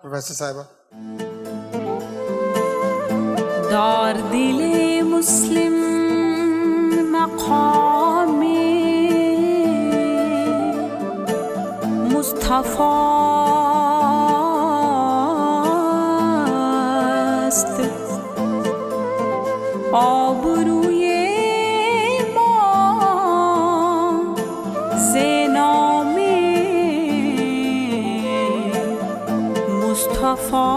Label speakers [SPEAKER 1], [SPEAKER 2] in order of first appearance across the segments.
[SPEAKER 1] ویسه صاحبه
[SPEAKER 2] در دل مسلم مقام مصطفی است، آبروی ما ز نام مصطفی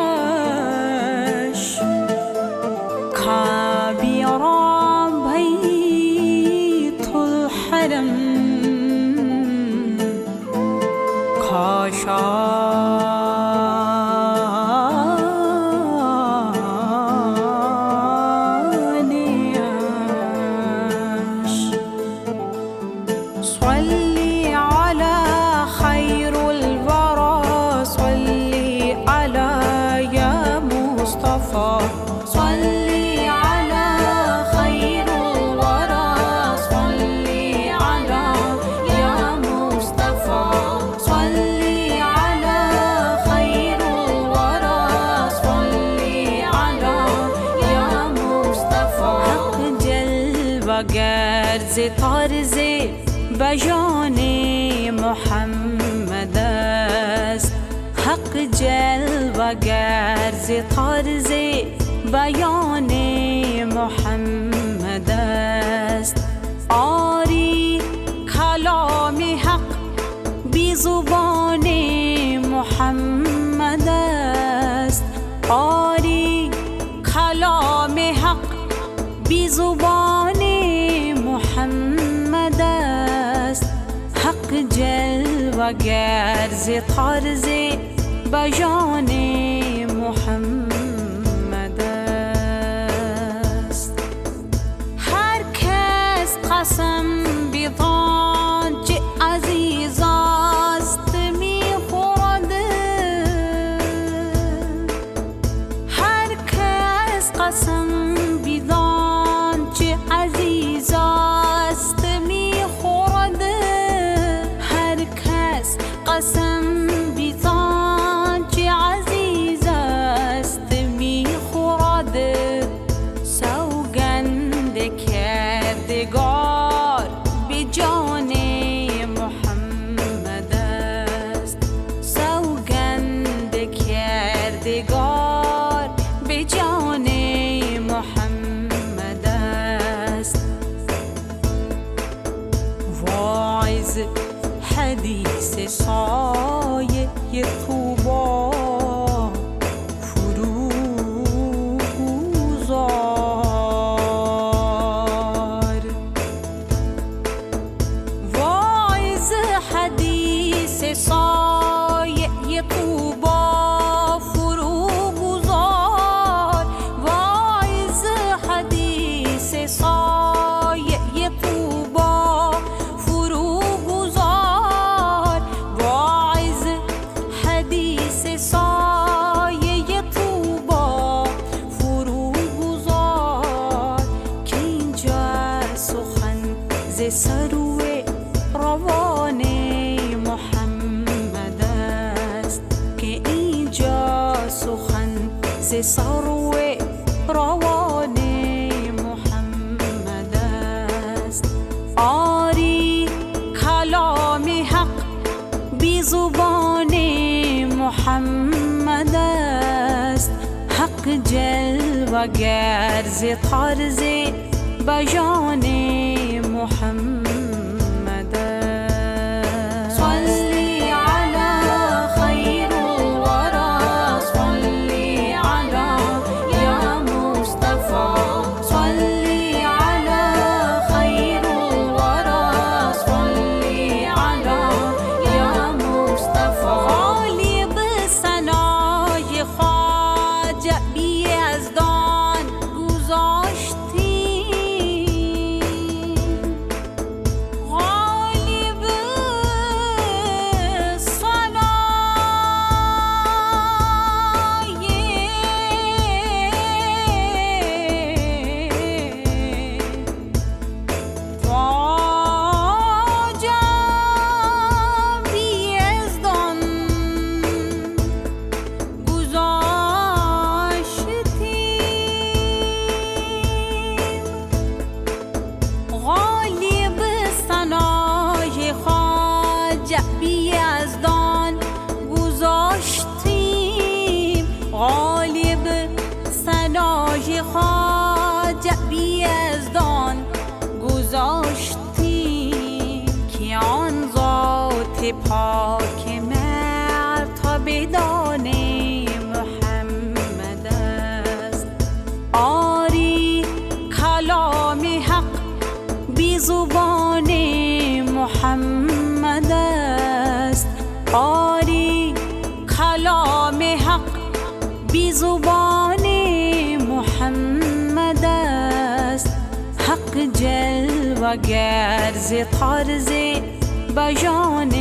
[SPEAKER 2] خانیش کبیرم بیت الحرم کاشانیش صلی علی خیر الورى صلی علی یا مصطفى صلی علی خیر الورى صلی علی یا مصطفى صلی علی خیر الورى صلی علی یا مصطفى حق جلوگر ز طرز بیان محمد است، حق جلوگر ز طرز بیان محمد است. آری کلام حق بی زبان محمد است، آری کلام حق بی زبان محمد است. حق جلوگر ز طرز بیان محمد است. هر کس قسم بدان چه عزیز است می‌خورد، هر کس قسم بدان چه عزیز است می‌خورد، هر کس قسم بدان چه عزیز است می‌خورد. سوگند کردگار به جان محمد است، سوگند کردگار به جان محمد است. واعظ حدیث سایه طوبا فروگذار، واعظ حدیث سایه طوبا فروگذار، واعظ حدیث سایه طوبا فروگذار، واعظ حدیث سایه طوبا فروگذار. که اینجا سخن ز سرو روان محمد است، که اینجا سخن ز سرو روان محمد است. آری کلام حق بی زبان محمد است، حق جلوگر ز طرز بیان محمد است. صلی علی خیر الورى صلی علی یا مصطفى صلی علی خیر الورى صلی علی یا مصطفى. خالق ثنای خواجه بی یزدان گذاشتی، پاک مرتبه‌دان محمد است. آری کلام حق بی زبان محمد است. آری کلام حق بی زبان محمد است. حق جلوگر ز طرز بیان